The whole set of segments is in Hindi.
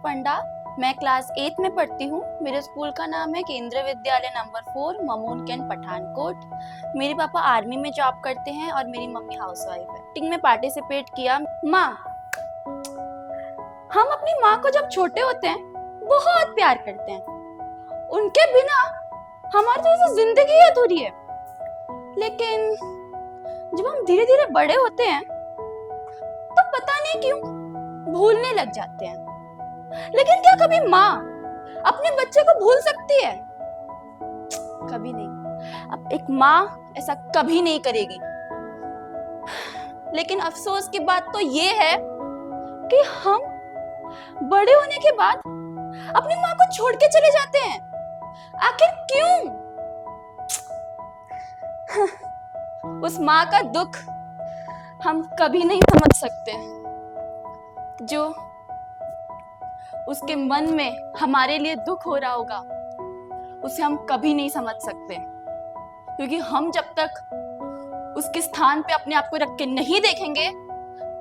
पंडा। मैं क्लास 8 में पढ़ती हूँ। मेरे स्कूल का नाम है केंद्रीय विद्यालय नंबर 4 ममून कैंट पठानकोट। मेरे पापा आर्मी में जॉब करते हैं और मेरी मम्मी हाउसवाइफ है। एक्टिंग में पार्टिसिपेट किया। माँ, हम अपनी माँ को जब छोटे होते हैं बहुत प्यार करते हैं। उनके बिना हमारी जैसे जिंदगी अधूरी है। लेकिन जब हम धीरे धीरे बड़े होते हैं तो पता नहीं क्यों भूलने लग जाते हैं। लेकिन क्या कभी माँ अपने बच्चे को भूल सकती है? कभी नहीं। अब एक माँ ऐसा कभी नहीं करेगी। लेकिन अफसोस की बात तो ये है कि हम बड़े होने के बाद अपनी माँ को छोड़ के चले जाते हैं। आखिर क्यों? उस माँ का दुख हम कभी नहीं समझ सकते, जो उसके मन में हमारे लिए दुख हो रहा होगा उसे हम कभी नहीं समझ सकते। क्योंकि हम जब तक उसके स्थान पे अपने आप को रख के नहीं देखेंगे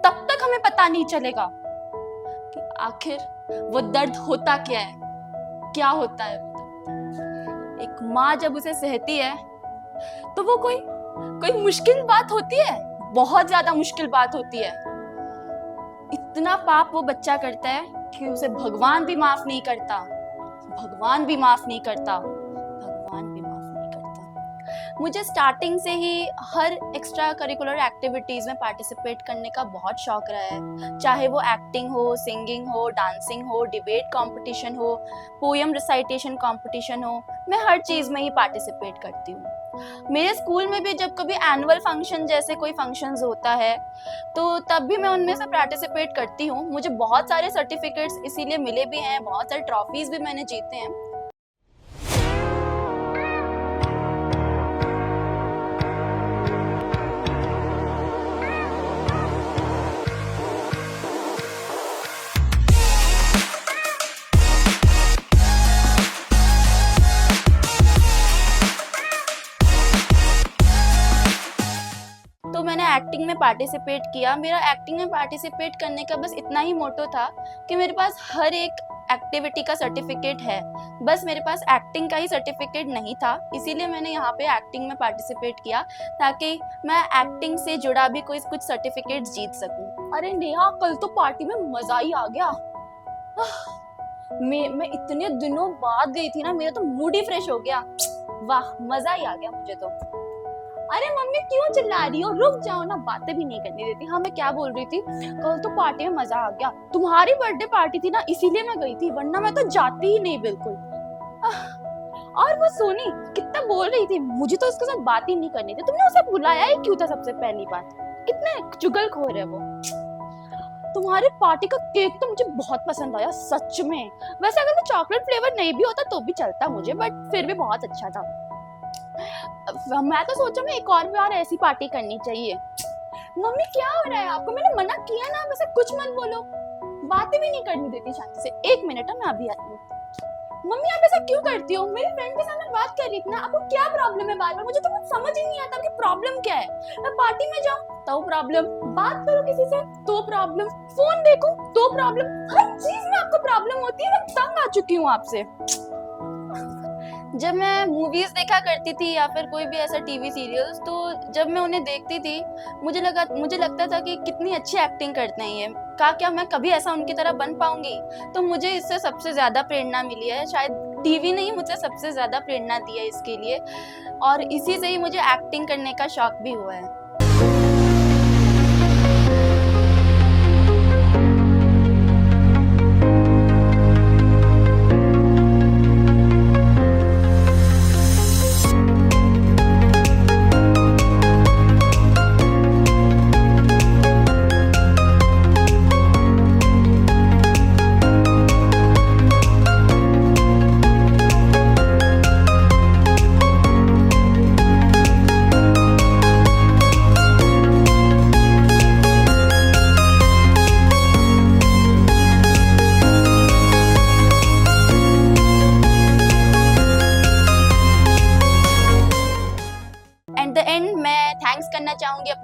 तब तक हमें पता नहीं चलेगा कि आखिर वो दर्द होता क्या है, क्या होता है। एक माँ जब उसे सहती है तो वो कोई मुश्किल बात होती है, बहुत ज्यादा मुश्किल बात होती है। इतना पाप वो बच्चा करता है कि उसे भगवान भी माफ नहीं करता, भगवान भी माफ नहीं करता, भगवान भी माफ नहीं करता। मुझे स्टार्टिंग से ही हर एक्स्ट्रा करिकुलर एक्टिविटीज में पार्टिसिपेट करने का बहुत शौक रहा है। चाहे वो एक्टिंग हो, सिंगिंग हो, डांसिंग हो, डिबेट कंपटीशन हो, पोएम रिसाइटेशन कंपटीशन हो, मैं हर चीज में ही पार्टिसिपेट करती हूँ। मेरे स्कूल में भी जब कभी एनुअल फंक्शन जैसे कोई फंक्शंस होता है तो तब भी मैं उनमें से पार्टिसिपेट करती हूँ। मुझे बहुत सारे सर्टिफिकेट्स इसीलिए मिले भी हैं, बहुत सारे ट्रॉफीज भी मैंने जीते हैं। तो मैंने एक्टिंग में पार्टिसिपेट किया। मेरा एक्टिंग में पार्टिसिपेट करने का बस इतना ही मोटो था कि मेरे पास हर एक एक्टिविटी का सर्टिफिकेट है, बस मेरे पास एक्टिंग का ही सर्टिफिकेट नहीं था। इसीलिए मैंने यहाँ पे एक्टिंग में पार्टिसिपेट किया ताकि मैं एक्टिंग से जुड़ा भी कुछ सर्टिफिकेट जीत सकूं। अरे नेहा, कल तो पार्टी में मजा ही आ गया। मैं इतने दिनों बाद गई थी ना, मेरा तो मूड ही फ्रेश हो गया। वाह, मजा ही आ गया मुझे तो। अरे मम्मी क्यों चिल्ला रही हो? रुक जाओ ना, बातें भी नहीं करने देती। हाँ, मैं क्या बोल रही थी, कल तो पार्टी में मजा आ गया। तुम्हारी बर्थडे पार्टी थी ना, इसीलिए मैं गई थी, वरना मैं तो जाती ही नहीं बिल्कुल। और वो सोनी कितना बोल रही थी, मुझे तो उसके साथ बात ही नहीं करनी थी। तुमने उसे बुलाया ही क्यों था? सबसे पहली बात, कितने चुगलखोर है वो। तुम्हारी पार्टी का केक तो मुझे बहुत पसंद आया, सच में। वैसे अगर वो चॉकलेट फ्लेवर नहीं भी होता तो भी चलता मुझे, बट फिर भी बहुत अच्छा था। मैं तो सोचा मैं एक और बार ऐसी पार्टी करनी चाहिए। मम्मी क्या हो रहा है आपको? मैंने मना किया ना, वैसे कुछ मत बोलो। बातें भी नहीं करनी देती शांति से। एक मिनट है, मैं अभी आती हूँ। मम्मी आप ऐसा क्यों करती हो? मेरी फ्रेंड के सामने बात कर रही थी ना। आपको क्या प्रॉब्लम है? बार बार मुझे तो कुछ समझ ही नहीं आता कि प्रॉब्लम क्या है। मैं पार्टी में जाऊँ तो प्रॉब्लम, बात करो किसी से तो प्रॉब्लम, फोन देखो तो प्रॉब्लम, हर चीज में आपको प्रॉब्लम होती है। मैं तंग आ चुकी हूँ आपसे। जब मैं मूवीज देखा करती थी या फिर कोई भी ऐसा टीवी सीरियल्स, तो जब मैं उन्हें देखती थी मुझे लगता था कि कितनी अच्छी एक्टिंग करते हैं ये। क्या मैं कभी ऐसा उनकी तरह बन पाऊंगी? तो मुझे इससे सबसे ज्यादा प्रेरणा मिली है। शायद टीवी ने ही मुझे सबसे ज्यादा प्रेरणा दी है इसके लिए, और इसी से ही मुझे एक्टिंग करने का शौक भी हुआ है।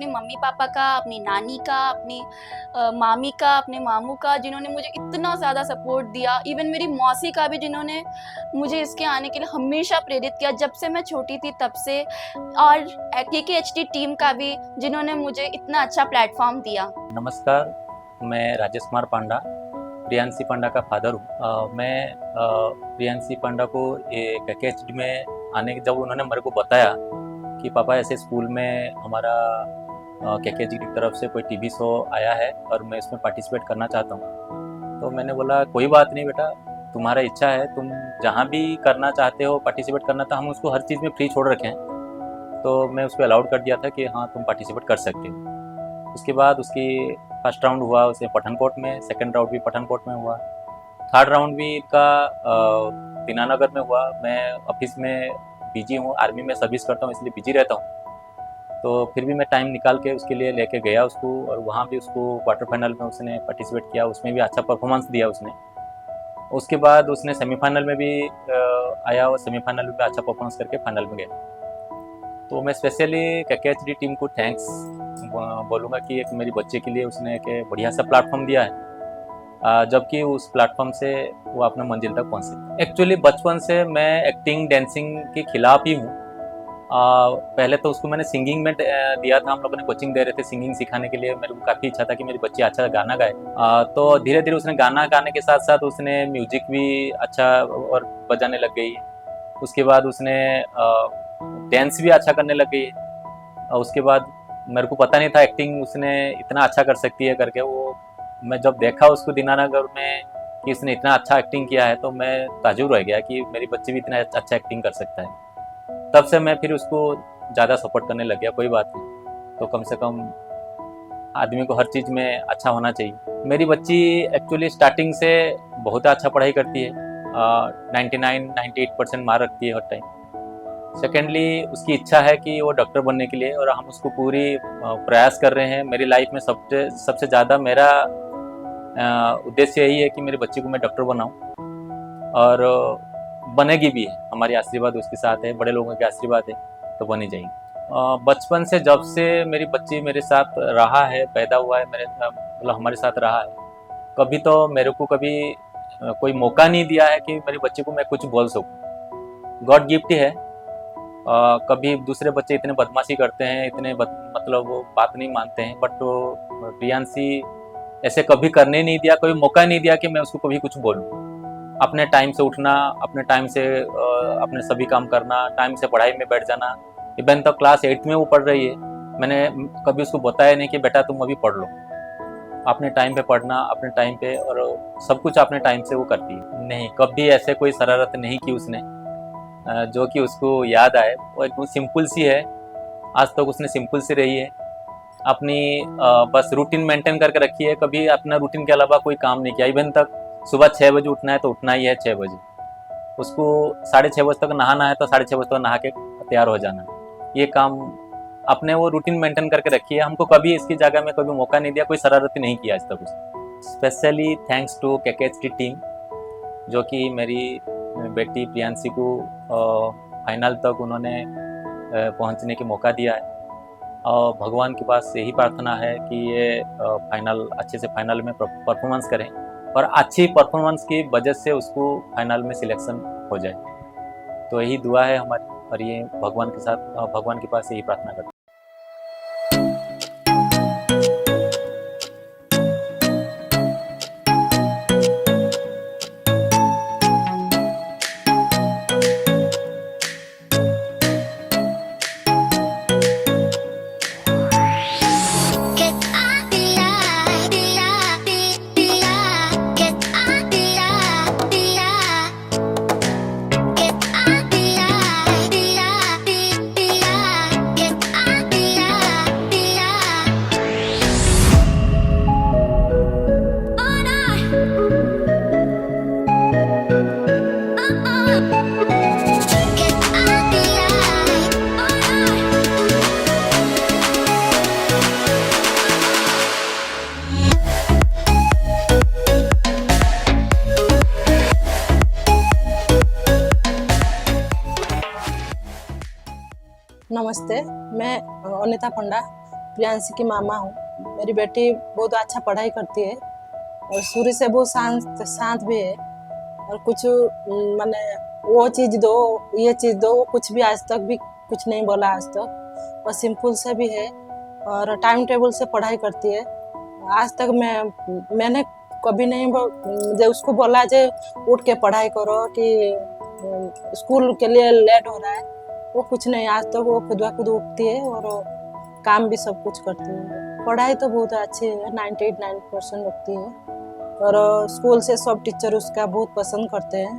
मम्मी पापा का, अपनी नानी का, अपनी मामी का, अपने मामू का, जिन्होंने मुझे इतना ज़्यादा सपोर्ट दिया। इवन मेरी मौसी का भी, जिन्होंने मुझे इसके आने के लिए हमेशा प्रेरित किया जब से मैं छोटी थी तब से। और KKHT टीम का भी, जिन्होंने मुझे इतना अच्छा प्लेटफॉर्म दिया। नमस्कार, मैं राजेश कुमार पांडा, प्रियांशी पांडा का फादर हूँ। मैं प्रियांशी पांडा को ये KKHT में आने के, जब उन्होंने मेरे को बताया कि पापा ऐसे स्कूल में हमारा KKHT की तरफ से कोई टीवी शो आया है और मैं इसमें पार्टिसिपेट करना चाहता हूँ, तो मैंने बोला कोई बात नहीं बेटा, तुम्हारा इच्छा है, तुम जहाँ भी करना चाहते हो पार्टिसिपेट करना, तो हम उसको हर चीज़ में फ्री छोड़ रखे हैं। तो मैं उसको अलाउड कर दिया था कि हाँ तुम पार्टिसिपेट कर सकते हो। उसके बाद उसकी फर्स्ट राउंड हुआ उसे पठानकोट में, सेकंड राउंड भी पठानकोट में हुआ, थर्ड राउंड भी का दीनानगर में हुआ। मैं ऑफिस में बिजी हूँ, आर्मी में सर्विस करता हूँ, इसलिए बिजी रहता हूँ। तो फिर भी मैं टाइम निकाल के उसके लिए लेके गया उसको, और वहाँ भी उसको क्वार्टर फाइनल में उसने पार्टिसिपेट किया, उसमें भी अच्छा परफॉर्मेंस दिया उसने। उसके बाद उसने सेमीफाइनल में भी आया और सेमीफाइनल में भी अच्छा परफॉर्मेंस करके फाइनल में गया। तो मैं स्पेशली KKHT टीम को थैंक्स बोलूँगा कि एक मेरी बच्चे के लिए उसने एक बढ़िया सा प्लेटफॉर्म दिया है, जबकि उस प्लेटफॉर्म से वो अपने मंजिल तक पहुँचे। एक्चुअली बचपन से मैं एक्टिंग डांसिंग के खिलाफ ही हूँ। पहले तो उसको मैंने सिंगिंग में दिया था, हम लोगों ने कोचिंग दे रहे थे सिंगिंग सिखाने के लिए। मेरे को काफ़ी इच्छा था कि मेरी बच्ची अच्छा गाना गाए। तो धीरे धीरे उसने गाना गाने के साथ साथ उसने म्यूजिक भी अच्छा और बजाने लग गई। उसके बाद उसने डांस भी अच्छा करने लग गई। उसके बाद मेरे को पता नहीं था एक्टिंग उसने इतना अच्छा कर सकती है करके। वो मैं जब देखा उसको दीनानगर में कि उसने इतना अच्छा एक्टिंग किया है, तो मैं ताजुब रह गया कि मेरी बच्ची भी इतना अच्छा एक्टिंग कर सकता है। तब से मैं फिर उसको ज़्यादा सपोर्ट करने लग गया। कोई बात नहीं, तो कम से कम आदमी को हर चीज़ में अच्छा होना चाहिए। मेरी बच्ची एक्चुअली स्टार्टिंग से बहुत अच्छा पढ़ाई करती है, 99-98% मार्क रखती है हर टाइम। सेकेंडली उसकी इच्छा है कि वो डॉक्टर बनने के लिए, और हम उसको पूरी प्रयास कर रहे हैं। मेरी लाइफ में सबसे ज़्यादा मेरा उद्देश्य यही है कि मेरी बच्ची को मैं डॉक्टर बनाऊं, और बनेगी भी है। हमारी आशीर्वाद उसके साथ है, बड़े लोगों के आशीर्वाद है, तो बनी जाएगी। बचपन से जब से मेरी बच्ची मेरे साथ रहा है, पैदा हुआ है, मतलब हमारे साथ रहा है, कभी तो मेरे को कभी कोई मौका नहीं दिया है कि मेरी बच्ची को मैं कुछ बोल सकूं। गॉड गिफ्ट है। कभी दूसरे बच्चे इतने बदमाशी करते हैं, इतने मतलब वो बात नहीं मानते हैं, बट प्रियांशी ऐसे कभी करने नहीं दिया, कोई मौका नहीं दिया कि मैं उसको कभी कुछ बोलूं। अपने टाइम से उठना, अपने टाइम से अपने सभी काम करना, टाइम से पढ़ाई में बैठ जाना। इवन तो क्लास 8 में वो पढ़ रही है, मैंने कभी उसको बताया नहीं कि बेटा तुम अभी पढ़ लो। अपने टाइम पे पढ़ना, अपने टाइम पे, और सब कुछ अपने टाइम से वो करती है। नहीं, कभी ऐसे कोई शरारत नहीं की उसने जो कि उसको याद आए। वो एकदम सिंपल सी है, आज तक उसने सिंपल सी रही है। अपनी बस रूटीन मेंटेन करके रखी है, कभी अपना रूटीन के अलावा कोई काम नहीं किया। इवन तक सुबह 6 बजे उठना है तो उठना ही है 6 बजे। उसको 6:30 बजे तक नहाना है तो 6:30 बजे तक नहा के तैयार हो जाना। ये काम अपने वो रूटीन मेंटेन करके रखी है। हमको कभी इसकी जगह में कभी मौका नहीं दिया, कोई शरारत नहीं किया आज तक उसने। Specially thanks to KKHT team, जो कि मेरी बेटी प्रियांशी को फाइनल तक उन्होंने पहुंचने के मौका दिया है। और भगवान के पास यही प्रार्थना है कि ये फाइनल अच्छे से फाइनल में परफॉर्मेंस करें, और अच्छी परफॉर्मेंस की वजह से उसको फाइनल में सिलेक्शन हो जाए। तो यही दुआ है हमारी, और ये भगवान के पास यही प्रार्थना करते हैं। नमस्ते, मैं अनिता पंडा प्रियांशी की मामा हूँ। मेरी बेटी बहुत अच्छा पढ़ाई करती है और शुरू से बहुत शांत शांत भी है। और कुछ माने वो चीज़ दो, ये चीज़ दो, वो कुछ भी आज तक भी कुछ नहीं बोला आज तक। और सिंपल से भी है और टाइम टेबल से पढ़ाई करती है। आज तक मैंने कभी नहीं जब उसको बोला जे उठ के पढ़ाई करो कि स्कूल के लिए लेट हो रहा है, वो कुछ नहीं। आज तक वो खुद ब खुद उठती है और काम भी सब कुछ करती है। पढ़ाई तो बहुत अच्छी है, 98% रखती है और स्कूल से सब टीचर उसका बहुत पसंद करते हैं।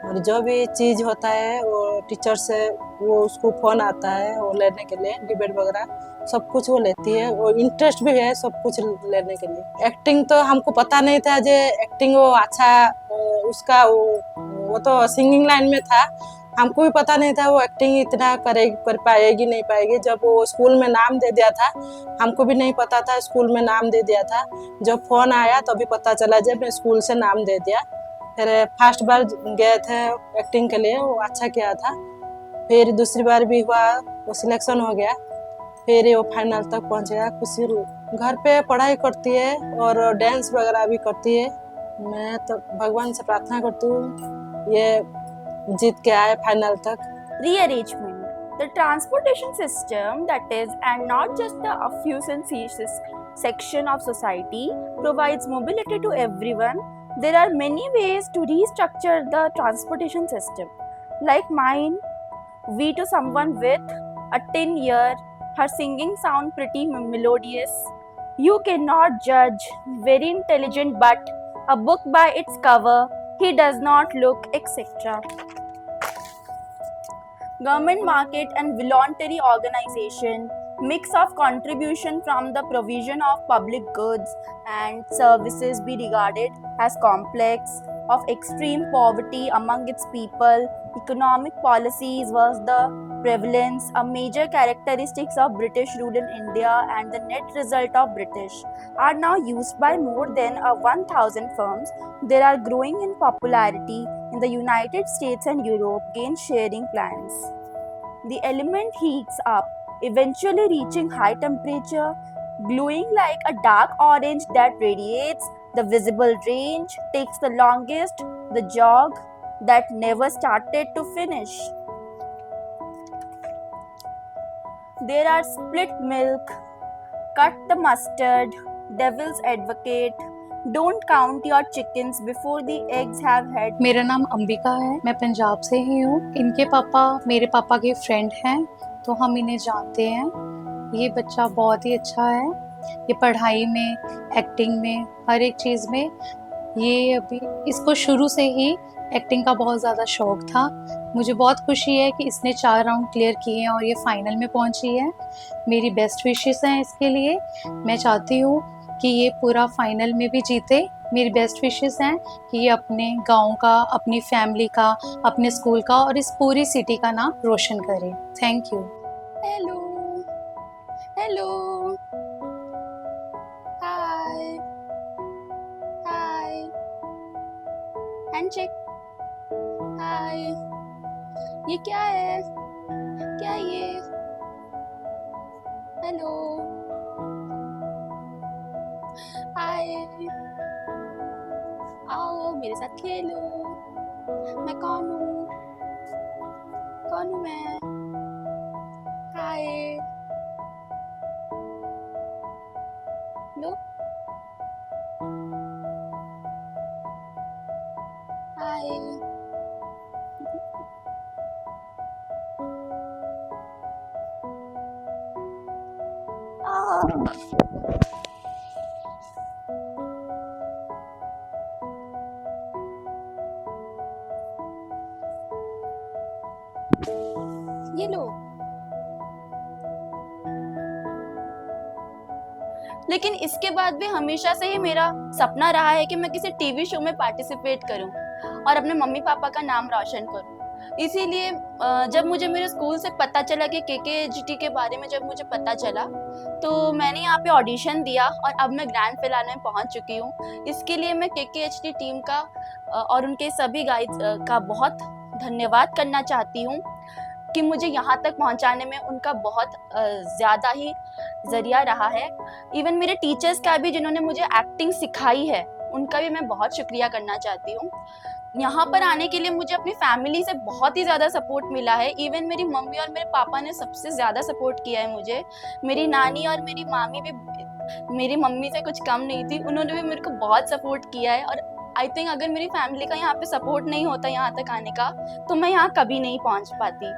और जो भी चीज़ होता है वो टीचर से वो उसको फ़ोन आता है वो लेने के लिए, डिबेट वगैरह सब कुछ वो लेती है। और इंटरेस्ट भी है सब कुछ लेने के लिए। एक्टिंग तो हमको पता नहीं था जे एक्टिंग वो अच्छा उसका वो तो सिंगिंग लाइन में था। हमको भी पता नहीं था वो एक्टिंग इतना कर पाएगी नहीं पाएगी। जब वो स्कूल में नाम दे दिया था, हमको भी नहीं पता था स्कूल में नाम दे दिया था। जब फ़ोन आया तभी पता चला जब मैं स्कूल से नाम दे दिया। फिर फर्स्ट बार गए थे एक्टिंग के लिए, वो अच्छा किया था। फिर दूसरी बार भी हुआ, वो सिलेक्शन हो गया। फिर वो फाइनल तक पहुंच गया। खुशी घर पे पढ़ाई करती है और डांस वगैरह भी करती है। मैं तो भगवान से प्रार्थना करती हूँ ये जीत के आए फाइनल तक। Rearrangement. The transportation system, that is, and not just the affluent section of society, provides mobility to everyone. There are many ways to restructure the transportation system. Like mine, we to someone with a tin ear, her singing sound pretty melodious. You cannot judge, very intelligent, but a book by its cover, he does not look, etc. Government market and voluntary organization, mix of contribution from the provision of public goods and services be regarded as complex, of extreme poverty among its people, economic policies was the prevalence, a major characteristics of British rule in India and the net result of British are now used by more than 1,000 firms. They are growing in popularity in the United States and Europe, gain sharing plans. The element heats up, eventually reaching high temperature, glowing like a dark orange that radiates. The visible range takes the longest, the jog that never started to finish. There are split milk, cut the mustard, devil's advocate, don't count your chickens before the eggs have had. मेरा नाम अंबिका है, मैं पंजाब से ही हूँ। इनके पापा मेरे पापा के फ्रेंड हैं, तो हम इन्हें जानते हैं। ये बच्चा बहुत ही अच्छा है, ये पढ़ाई में, एक्टिंग में, हर एक चीज़ में। ये अभी इसको शुरू से ही एक्टिंग का बहुत ज़्यादा शौक था। मुझे बहुत खुशी है कि इसने 4 राउंड क्लियर किए हैं और ये फाइनल में पहुंची है। मेरी बेस्ट विशेस हैं इसके लिए। मैं चाहती हूँ कि ये पूरा फाइनल में भी जीते। मेरी बेस्ट विशेस हैं कि ये अपने गांव का, अपनी फैमिली का, अपने स्कूल का और इस पूरी सिटी का नाम रोशन करे। Thank you. Hello. Hello. Hi. Hi. Handshake. Hi. ये क्या है? क्या ये? Hello. Hi. आओ मेरे साथ खेलो। मैं कौन हूँ? कौन हूँ मैं? हाय। लो। हाय। ये लो। लेकिन इसके बाद भी हमेशा से ही मेरा सपना रहा है कि मैं किसी टीवी शो में पार्टिसिपेट करूं और अपने मम्मी पापा का नाम रोशन करूं। इसीलिए जब मुझे मेरे स्कूल से पता चला कि KKHT के बारे में जब मुझे पता चला, तो मैंने यहाँ पे ऑडिशन दिया और अब मैं ग्रैंड फिनाले में पहुँच चुकी हूँ। इसके लिए मैं KKHT टीम का और उनके सभी गाइड्स का बहुत धन्यवाद करना चाहती हूँ। कि मुझे यहाँ तक पहुँचाने में उनका बहुत ज़्यादा ही ज़रिया रहा है। इवन मेरे टीचर्स का भी, जिन्होंने मुझे एक्टिंग सिखाई है, उनका भी मैं बहुत शुक्रिया करना चाहती हूँ। यहाँ पर आने के लिए मुझे अपनी फैमिली से बहुत ही ज़्यादा सपोर्ट मिला है। इवन मेरी मम्मी और मेरे पापा ने सबसे ज़्यादा सपोर्ट किया है मुझे। मेरी नानी और मेरी मामी भी मेरी मम्मी से कुछ कम नहीं थी, उन्होंने भी मेरे को बहुत सपोर्ट किया है। और आई थिंक अगर मेरी फैमिली का यहाँ पे सपोर्ट नहीं होता यहाँ तक आने का, तो मैं यहाँ कभी नहीं पहुँच पाती।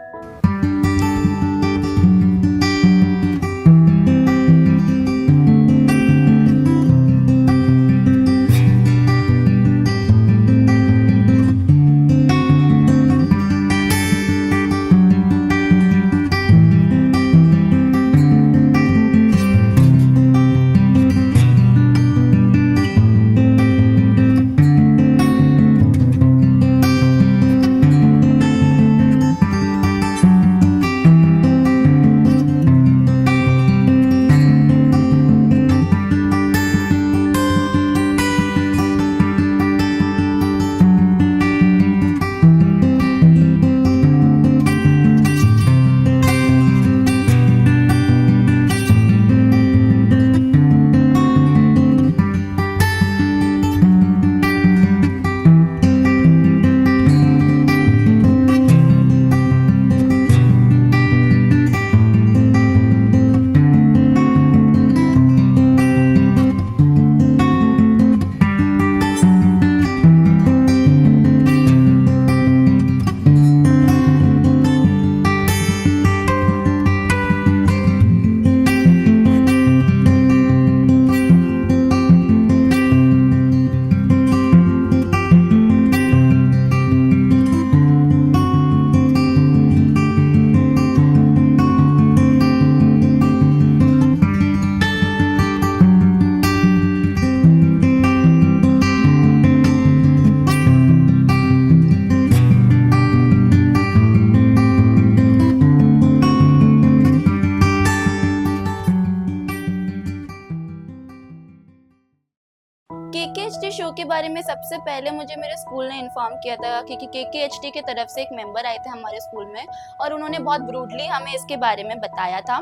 KKHD शो के बारे में सबसे पहले मुझे मेरे स्कूल ने इन्फॉर्म किया था, क्योंकि KKHD की तरफ से एक मेंबर आए थे हमारे स्कूल में और उन्होंने बहुत ब्रूटली हमें इसके बारे में बताया था।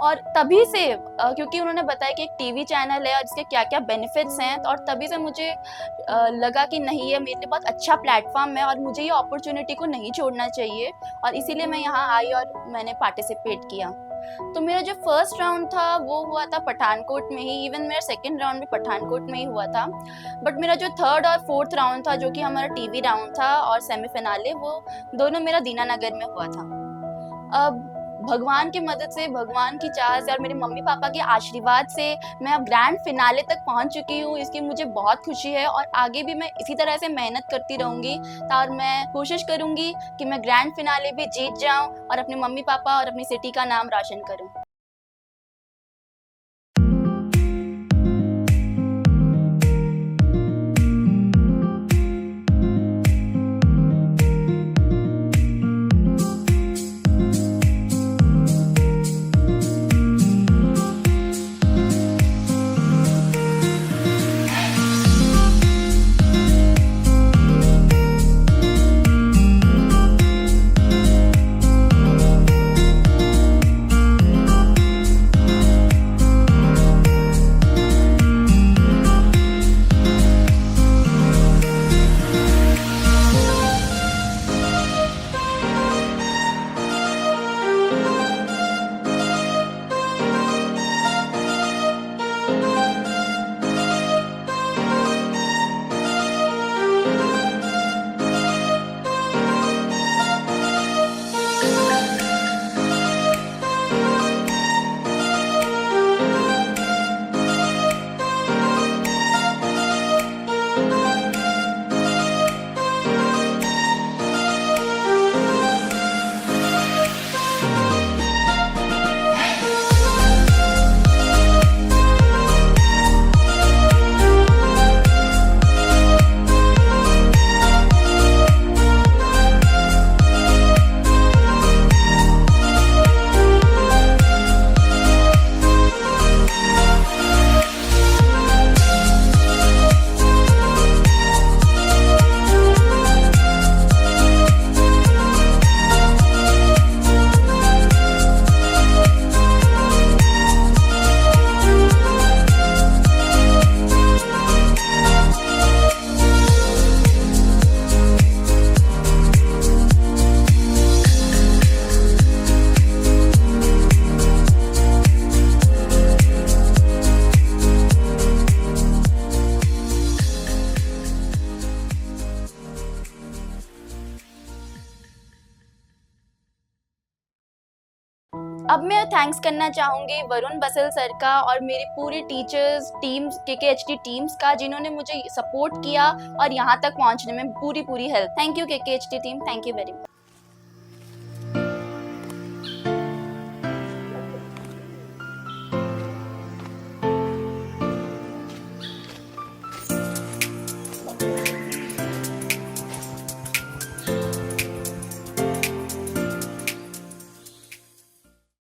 और तभी से क्योंकि उन्होंने बताया कि एक टीवी चैनल है और इसके क्या क्या बेनिफिट्स हैं, और तभी से मुझे लगा कि नहीं, ये मेरे लिए बहुत अच्छा प्लेटफॉर्म है और मुझे ये अपॉर्चुनिटी को नहीं छोड़ना चाहिए, और इसीलिए मैं यहाँ आई और मैंने पार्टिसिपेट किया। तो मेरा जो फर्स्ट राउंड था वो हुआ था पठानकोट में ही। इवन मेरा सेकंड राउंड भी पठानकोट में ही हुआ था। बट मेरा जो थर्ड और फोर्थ राउंड था, जो कि हमारा टीवी राउंड था और सेमीफिनाले, वो दोनों मेरा दीनानगर में हुआ था। अब भगवान की मदद से, भगवान की चाह से और मेरे मम्मी पापा के आशीर्वाद से मैं अब ग्रैंड फिनाले तक पहुंच चुकी हूँ। इसकी मुझे बहुत खुशी है और आगे भी मैं इसी तरह से मेहनत करती रहूँगी और मैं कोशिश करूँगी कि मैं ग्रैंड फिनाले भी जीत जाऊँ और अपने मम्मी पापा और अपनी सिटी का नाम रोशन करूँ। अब मैं थैंक्स करना चाहूँगी वरुण बसल सर का और मेरी पूरी टीचर्स टीम्स KKHT टीम्स का, जिन्होंने मुझे सपोर्ट किया और यहाँ तक पहुँचने में पूरी help. Thank you KKHT team, thank you very much.